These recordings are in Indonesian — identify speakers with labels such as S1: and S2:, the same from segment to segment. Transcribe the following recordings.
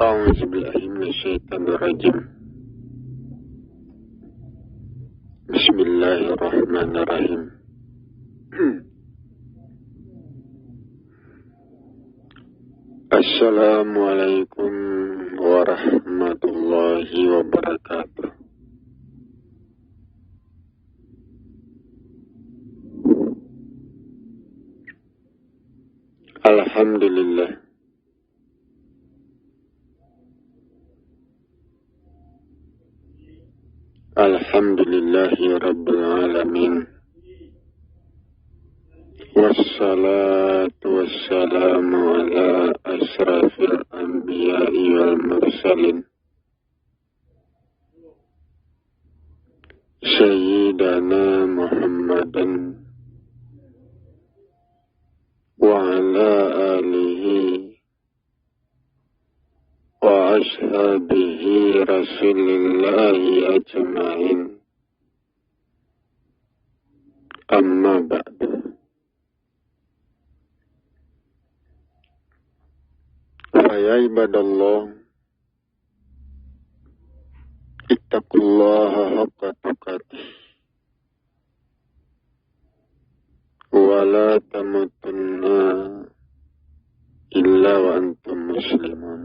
S1: أعوذ بالله من الشيطان الرجيم. بسم الله الرحمن الرحيم. السلام عليكم ورحمة الله وبركاته. Alhamdulillah. Alhamdulillahi Rabbil Alamin. Wassalatu wassalamu ala asrafil anbiya'i wal mursalin. Sayyidana Muhammadan wa ala alihi wa ashabihi rasulillahi ajma'in. Amma ba'du. Ya ibadallah, ittaqullaha haqqa tuqatih wa la tamutunna illa wa antum muslimun.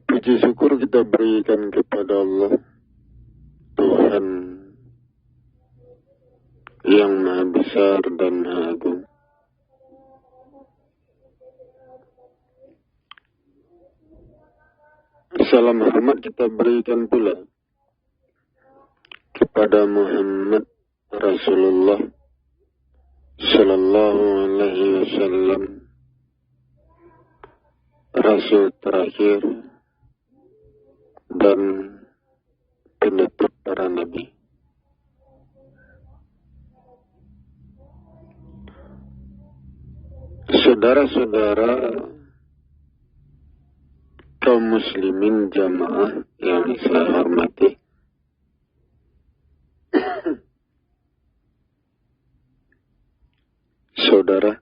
S1: Puji syukur kita berikan kepada Allah, Tuhan yang Maha Besar dan Maha Agung. Salam hormat kita berikan pula kepada Muhammad Rasulullah Sallallahu Alaihi Wasallam, Rasul terakhir dan penutup para nabi. Saudara-saudara kaum muslimin jamaah yang saya hormati, saudara,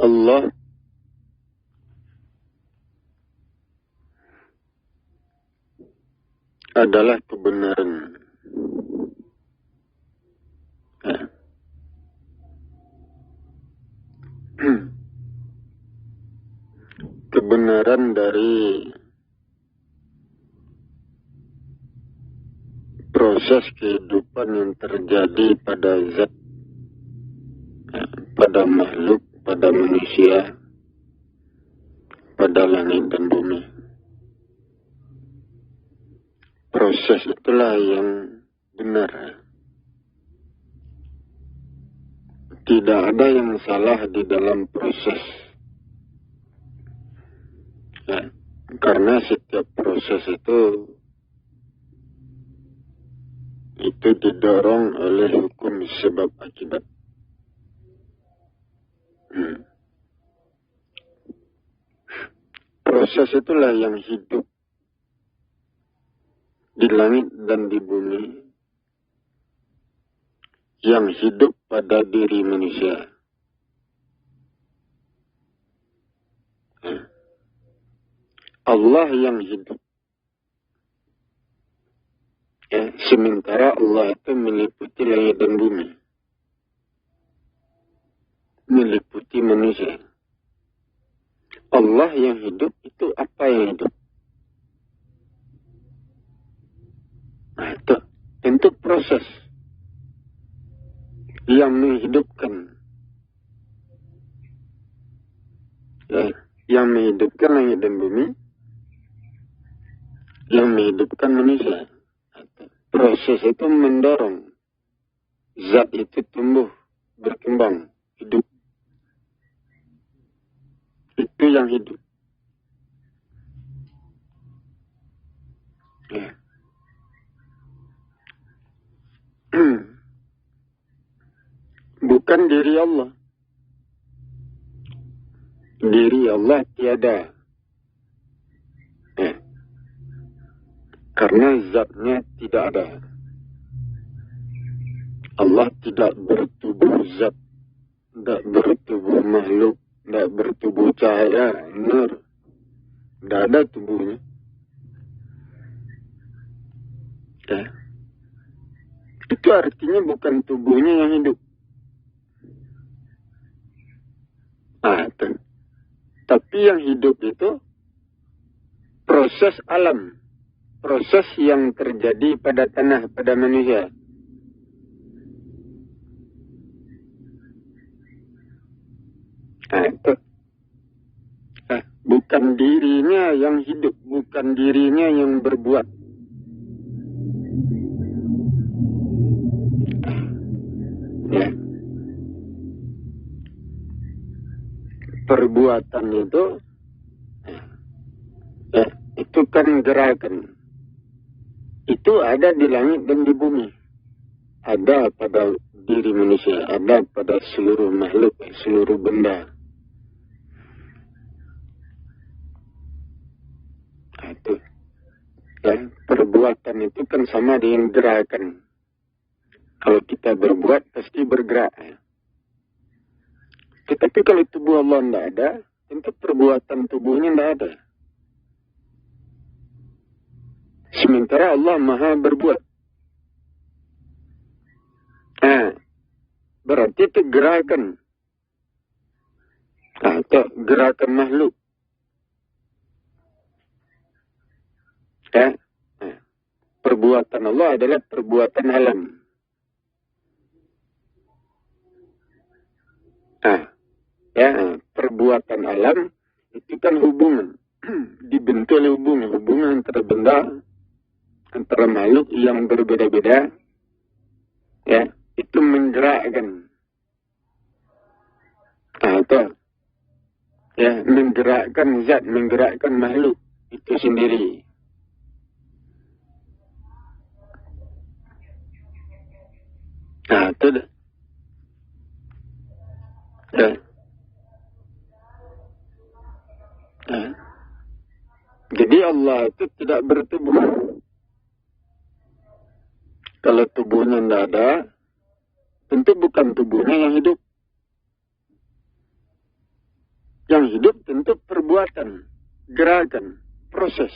S1: Allah adalah kebenaran. Kebenaran dari proses kehidupan yang terjadi pada zat, pada makhluk, pada manusia, pada langit dan bumi. Proses itulah yang benar. Tidak ada yang salah di dalam proses. Ya, karena setiap proses itu didorong oleh hukum sebab akibat. Proses itulah yang hidup di langit dan di bumi, yang hidup pada diri manusia. Allah yang hidup. Ya, sementara Allah itu meliputi langit dan bumi, meliputi manusia. Allah yang hidup itu apa yang hidup? Nah, itu tentu proses yang menghidupkan, ya, yang menghidupkan langit dan bumi, yang menghidupkan manusia. Proses itu mendorong zat itu tumbuh, berkembang, hidup. Itu yang hidup. Ya. Bukan diri Allah. diri Allah tiada. Karena zatnya tidak ada. Allah tidak bertubuh zat, tidak bertubuh makhluk, tidak bertubuh cahaya, nur. Tidak ada tubuhnya. Itu artinya bukan tubuhnya yang hidup. Tapi yang hidup itu proses alam. Proses yang terjadi pada tanah, pada manusia. Itu. Bukan dirinya yang hidup, bukan dirinya yang berbuat. Perbuatan itu kan gerakan. Itu ada di langit dan di bumi. Ada pada diri manusia, ada pada seluruh makhluk, seluruh benda. Itu. Perbuatan itu kan sama dengan gerakan. Kalau kita berbuat, pasti bergerak. Tetapi kalau tubuh Allah tidak ada, tentu perbuatan tubuhnya tidak ada. Sementara Allah maha berbuat. Berarti itu gerakan. Atau gerakan makhluk. Perbuatan Allah adalah perbuatan alam. Perbuatan alam itu kan hubungan. Dibentuk oleh hubungan antara benda, antara makhluk yang berbeda-beda, itu menggerakkan, menggerakkan zat, menggerakkan makhluk itu sendiri. Itu dah. Jadi Allah itu tidak bertubuh. Kalau tubuhnya tidak ada, tentu bukan tubuhnya yang hidup. Yang hidup tentu perbuatan, gerakan, proses.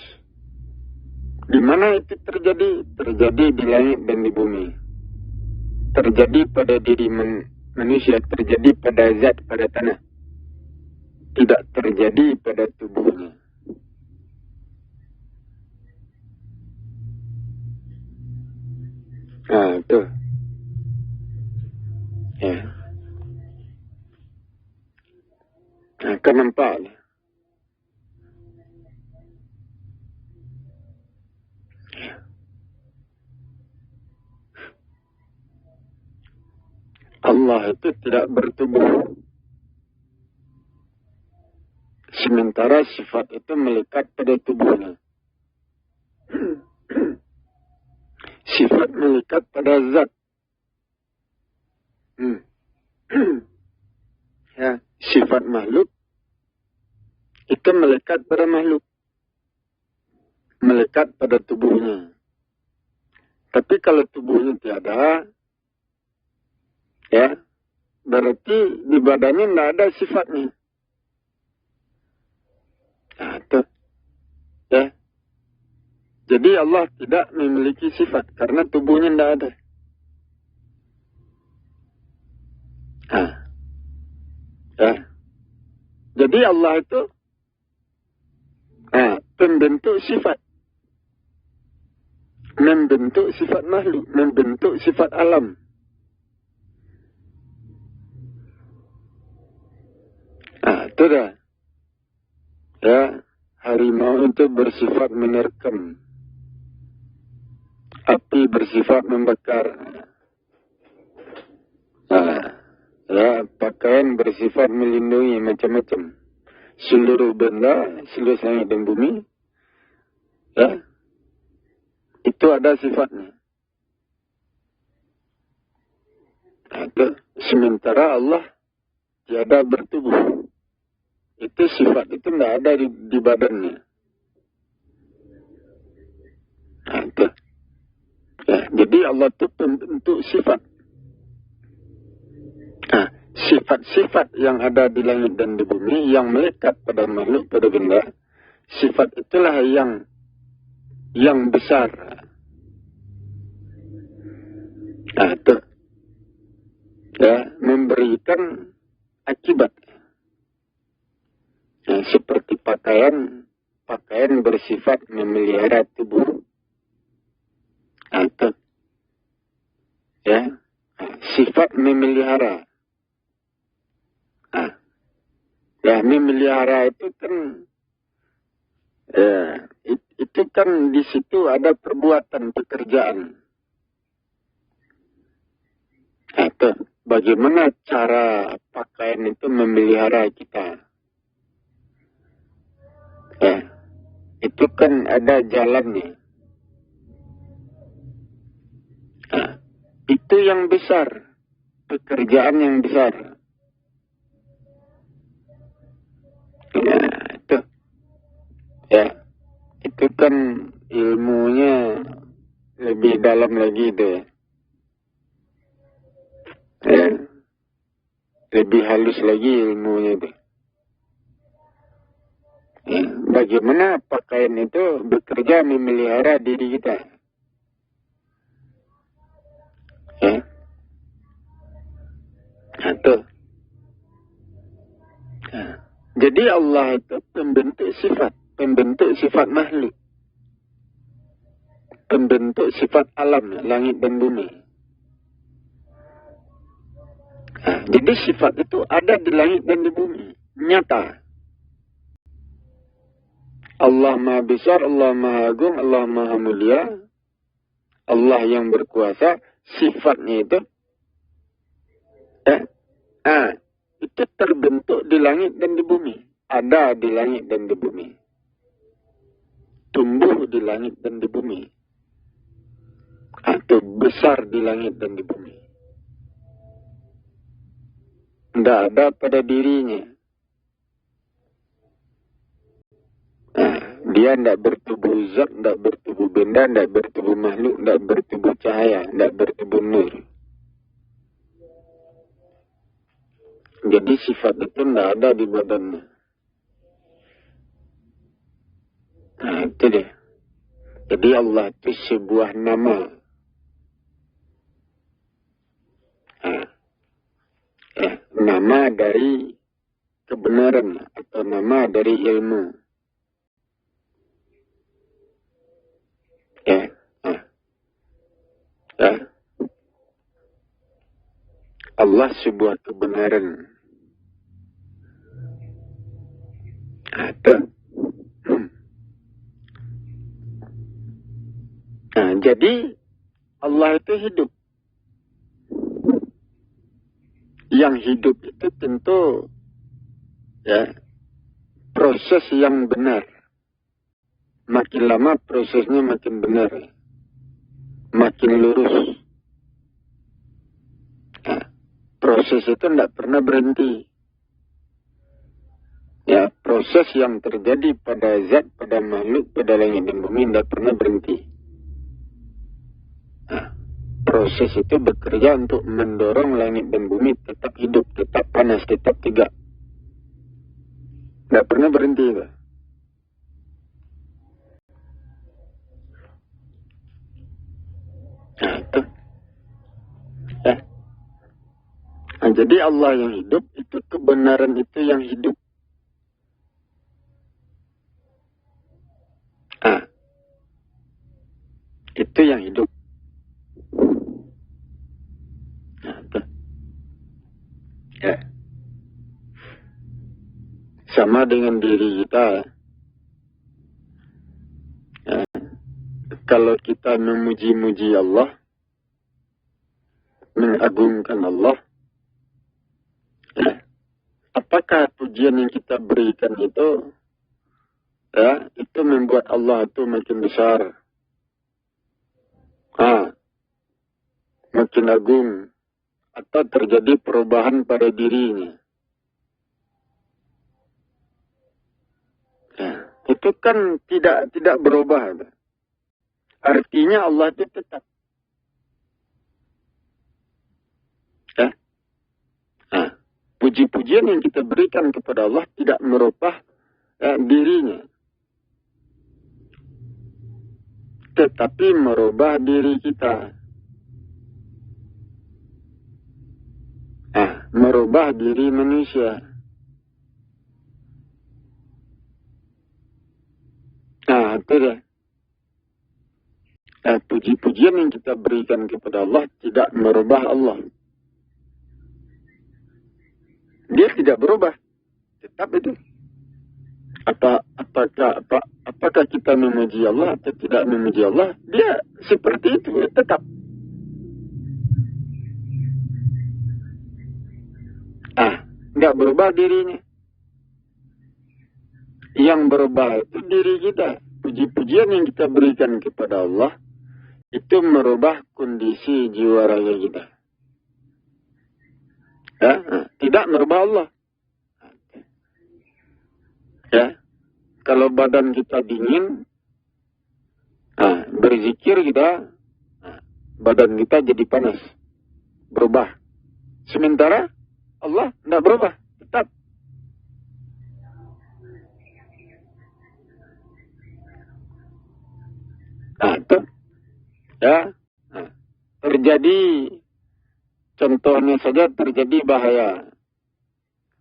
S1: Di mana itu terjadi? Terjadi di langit dan di bumi. Terjadi pada diri manusia, terjadi pada zat, pada tanah. Tidak terjadi pada tubuhnya. Itu. Kan nampak. Allah itu tidak bertubuh. Sementara sifat itu melekat pada tubuhnya. Sifat melekat pada zat. Sifat makhluk itu melekat pada makhluk. Melekat pada tubuhnya. Tapi kalau tubuhnya tiada, berarti di badannya tidak ada sifatnya. Itu. Jadi Allah tidak memiliki sifat karena tubuhnya tidak ada. Jadi Allah itu pembentuk sifat. Membentuk sifat makhluk, membentuk sifat alam. Itu dah. Harimau itu bersifat menerkam. Api bersifat membakar. Pakaian bersifat melindungi macam-macam. Seluruh benda, seluruh langit dan bumi, itu ada sifatnya. Sementara Allah tiada bertubuh. itu sifat itu tidak ada di badannya. Nah, itu. Ya, jadi Allah itu pembentuk sifat. Nah, sifat-sifat yang ada di langit dan di bumi, yang melekat pada makhluk, pada benda, sifat itulah yang besar. Nah, itu. Ya, memberikan akibat. Nah, seperti pakaian bersifat memelihara tubuh. Nah, itu. Ya, nah, sifat memelihara. Nah, ya, memelihara itu kan, itu kan di situ ada perbuatan, pekerjaan. Nah, itu. Bagaimana cara pakaian itu memelihara kita? Ya, itu kan ada jalannya. Nah, itu yang besar, pekerjaan yang besar. Ya, itu. Ya, itu kan ilmunya lebih dalam lagi itu. Ya, lebih halus lagi ilmunya itu. Ya, bagaimana pakaian itu bekerja memelihara diri kita. Ya. Nah, itu. Nah, jadi Allah itu pembentuk sifat makhluk. Pembentuk sifat alam, langit dan bumi. Nah, jadi sifat itu ada di langit dan di bumi. Nyata. Allah Maha Besar, Allah Maha Agung, Allah Maha Mulia. Allah yang berkuasa. Sifatnya itu. Itu terbentuk di langit dan di bumi. Ada di langit dan di bumi. Tumbuh di langit dan di bumi. Atau besar di langit dan di bumi. Tidak ada pada dirinya. Nah, dia tidak bertubuh zat, tidak bertubuh benda, tidak bertubuh makhluk, tidak bertubuh cahaya, tidak bertubuh nur. Jadi sifat itu tidak ada di badannya. Nah, itu dia. Jadi Allah itu sebuah nama. Nah, nama dari kebenaran atau nama dari ilmu. Allah sebuah kebenaran. Nah, jadi Allah itu hidup. Yang hidup itu tentu proses yang benar. Makin lama prosesnya makin benar. Makin lurus. Nah, proses itu tidak pernah berhenti. Ya, proses yang terjadi pada zat, pada makhluk, pada langit dan bumi tidak pernah berhenti. Nah, proses itu bekerja untuk mendorong langit dan bumi tetap hidup, tetap panas, tetap tegak. Tidak pernah berhenti. Nah, itu. Nah, jadi Allah yang hidup, itu kebenaran itu yang hidup. Itu yang hidup. Nah, itu. Sama dengan diri kita. Kalau kita memuji-muji Allah, mengagungkan Allah, apakah pujian yang kita berikan itu, itu membuat Allah itu makin besar, makin agung, atau terjadi perubahan pada dirinya? itu kan tidak berubah. Artinya Allah itu tetap. Ya. Nah, puji-pujian yang kita berikan kepada Allah tidak merubah dirinya. Tetapi merubah diri kita. Merubah diri manusia. Itu dia. Puji-pujian yang kita berikan kepada Allah tidak merubah Allah. Dia tidak berubah. Tetap itu. Apakah kita memuji Allah atau tidak memuji Allah? Dia seperti itu. Tetap. Tidak berubah dirinya. Yang berubah itu diri kita. Puji-pujian yang kita berikan kepada Allah itu merubah kondisi jiwa raga kita. Tidak merubah Allah. Kalau badan kita dingin, berzikir kita, badan kita jadi panas, berubah. Sementara Allah tidak berubah, tetap. Itu. Terjadi, contohnya saja terjadi bahaya.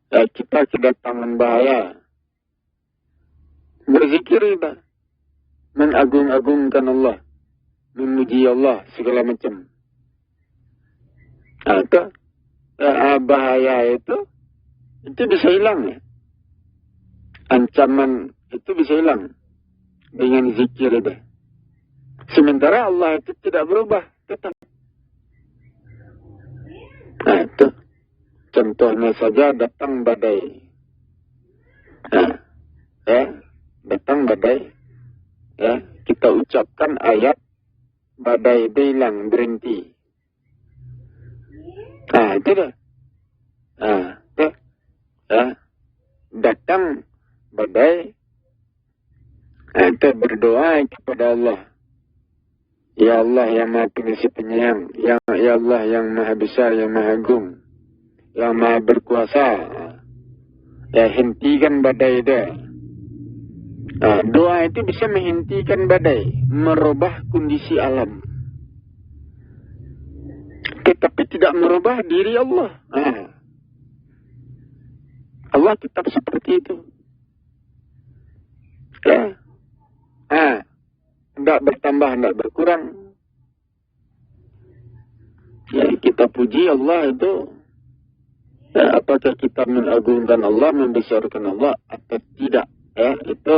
S1: Kita kedatangan bahaya. Berzikir kita. Mengagung-agungkan Allah. Memuji Allah segala macam. Itu. Bahaya itu bisa hilang ya. Ancaman itu bisa hilang. Dengan zikir itu. Sementara Allah itu tidak berubah, tetap. Itu. Contohnya saja datang badai. Datang badai. Kita ucapkan ayat badai itu hilang, berhenti. Itu dah. Datang badai. Kita berdoa kepada Allah. Ya Allah yang Maha Pengasih Penyayang, ya Allah yang Maha Besar, yang Maha Agung, yang Maha Berkuasa. Hentikan badai itu. Doa itu bisa menghentikan badai, merubah kondisi alam. Tetapi tidak merubah diri Allah. Allah tetap seperti itu. Tidak bertambah, tidak berkurang. Kita puji Allah itu. Apakah kita mengagungkan Allah, membesarkan Allah atau tidak? Itu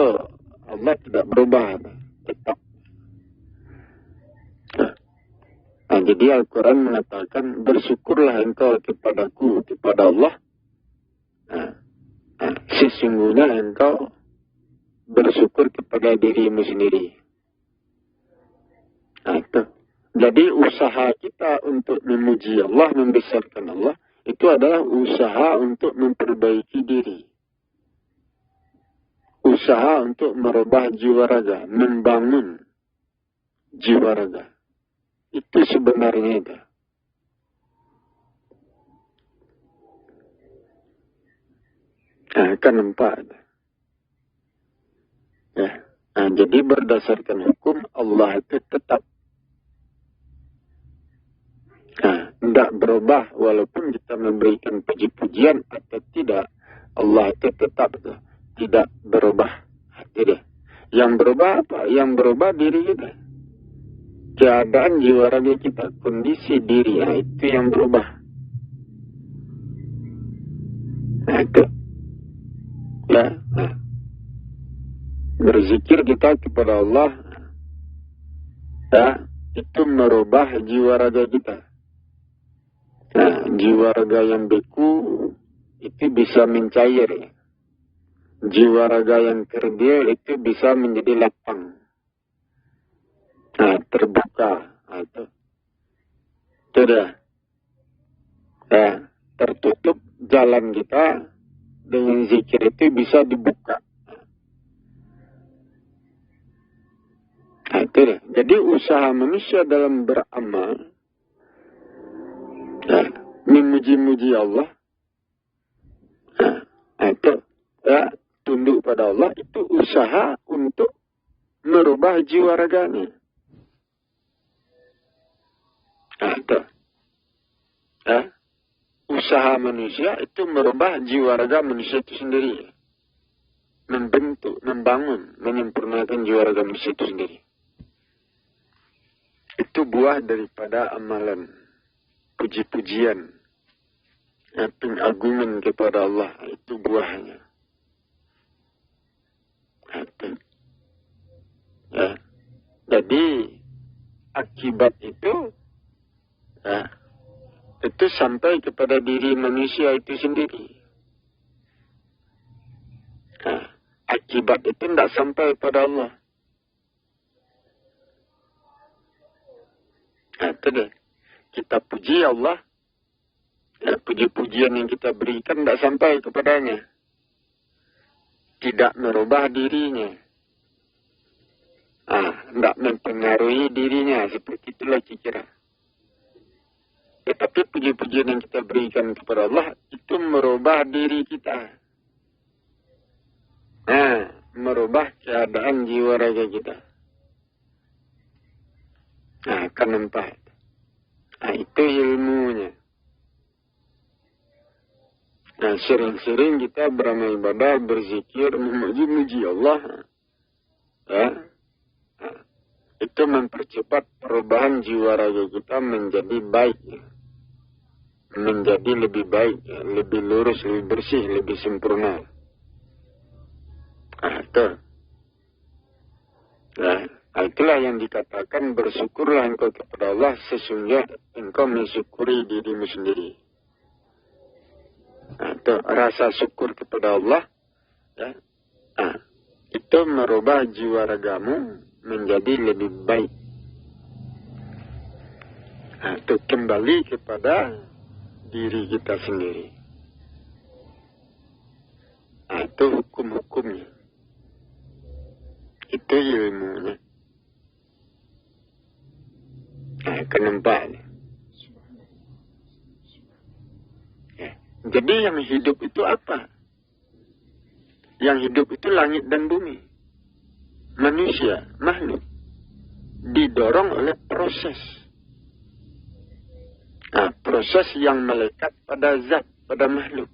S1: Allah tidak berubah. Tetap. Jadi Al-Quran mengatakan, bersyukurlah engkau kepadaku, kepada Allah. Sesungguhnya engkau bersyukur kepada dirimu sendiri. Itu. Jadi usaha kita untuk memuji Allah, membesarkan Allah, itu adalah usaha untuk memperbaiki diri. Usaha untuk merubah jiwa raga, membangun jiwa raga. Itu sebenarnya itu. Kan nampak. Jadi berdasarkan hukum Allah itu tetap. Tidak berubah walaupun kita memberikan puji-pujian atau tidak. Allah itu tetap tidak berubah. Tidak. Yang berubah apa? Yang berubah diri kita. Keadaan jiwa raga kita, kondisi diri, itu yang berubah. Itu. Berzikir kita kepada Allah, itu merubah jiwa raga kita. Jiwa raga yang beku itu bisa mencair. Jiwa raga yang kerdil itu bisa menjadi lapang. Terbuka. Itu dah. Tertutup jalan kita dengan zikir itu bisa dibuka. Itu deh. Jadi usaha manusia dalam beramal, ya, memuji-muji Allah, itu ya, tunduk pada Allah, itu usaha untuk merubah jiwa raganya. Itu. Ya. Usaha manusia itu merubah jiwa raga manusia itu sendiri. Membentuk, membangun, menyempurnakan jiwa raga manusia itu sendiri. Itu buah daripada amalan, puji-pujian, pengagungan kepada Allah. Itu buahnya. Ya. Jadi, akibat itu, ya, itu sampai kepada diri manusia itu sendiri. Nah, akibat itu tidak sampai pada Allah. Nah, itu deh. Kita puji Allah. Ya, puji-pujian yang kita berikan tidak sampai kepadanya. Tidak merubah dirinya. Tidak mempengaruhi dirinya. Seperti itulah kira-kira. Tetapi puji-pujian yang kita berikan kepada Allah itu merubah diri kita. Merubah keadaan jiwa raga kita. Akan nampak. Itu ilmunya. Sering-sering kita beramal ibadah, berzikir, memuji-muji Allah. Ya. Itu mempercepat perubahan jiwa raga kita menjadi baik. Menjadi lebih baik, lebih lurus, lebih bersih, lebih sempurna. Itu. Ya, itulah yang dikatakan bersyukurlah engkau kepada Allah sesungguhnya engkau mensyukuri dirimu sendiri. Itu rasa syukur kepada Allah. Ya. Itu merubah jiwa ragamu menjadi lebih baik. Itu kembali kepada diri kita sendiri. Itu hukum-hukumnya. Itu ilmunya. Kenempatnya. Ya. Jadi yang hidup itu apa? Yang hidup itu langit dan bumi. Manusia, makhluk. Didorong oleh proses. Proses yang melekat pada zat, pada makhluk.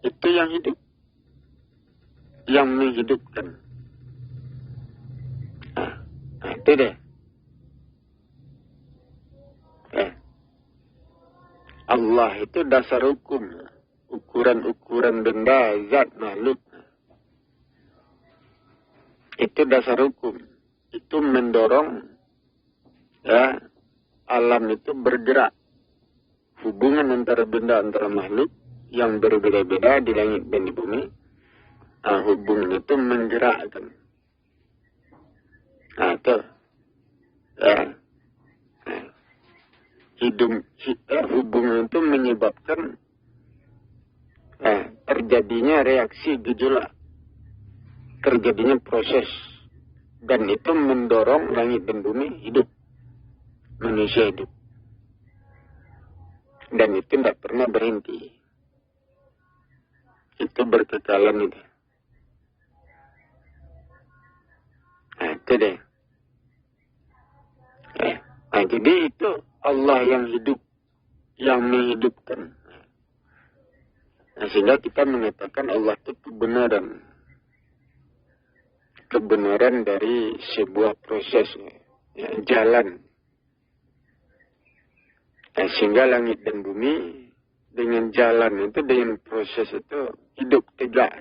S1: Itu yang hidup. Yang menghidupkan. Itu deh. Allah itu dasar hukum. Ukuran-ukuran benda, zat, makhluk. Itu dasar hukum. Itu mendorong, ya, alam itu bergerak. Hubungan antara benda, antara makhluk yang berbeda-beda di langit dan di bumi. Hubungan itu menggerakkan. Itu. Ya. Hubungan itu menyebabkan terjadinya reaksi gejolak. Terjadinya proses. Dan itu mendorong langit dan bumi hidup. Manusia hidup. Dan itu tidak pernah berhenti. Itu berkekalan itu. Itu deh. Jadi itu Allah yang hidup. Yang menghidupkan. Sehingga kita mengatakan Allah itu kebenaran. Kebenaran dari sebuah proses. Ya, jalan. Sehingga langit dan bumi dengan jalan itu, dengan proses itu hidup tegak.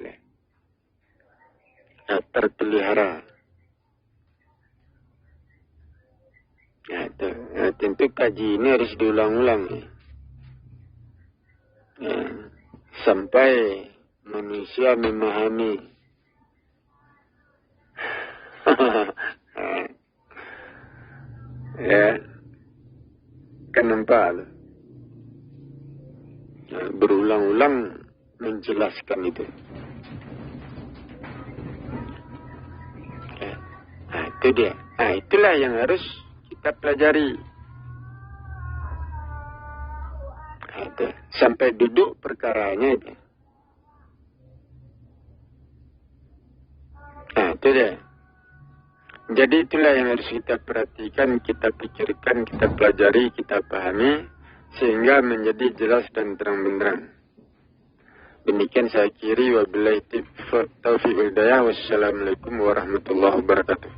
S1: Terpelihara. Tentu kaji ini harus diulang-ulang. Sampai manusia memahami. Ya. Kan nampak. Berulang-ulang menjelaskan itu. Itu dia. Nah, itulah yang harus kita pelajari. Nah, itu. Sampai duduk perkaranya itu. Nah, itu dia. Jadi itulah yang harus kita perhatikan, kita pikirkan, kita pelajari, kita pahami, sehingga menjadi jelas dan terang benderang. Demikian saya akhiri, wabillahi taufiq wal hidayah. Wassalamualaikum warahmatullahi wabarakatuh.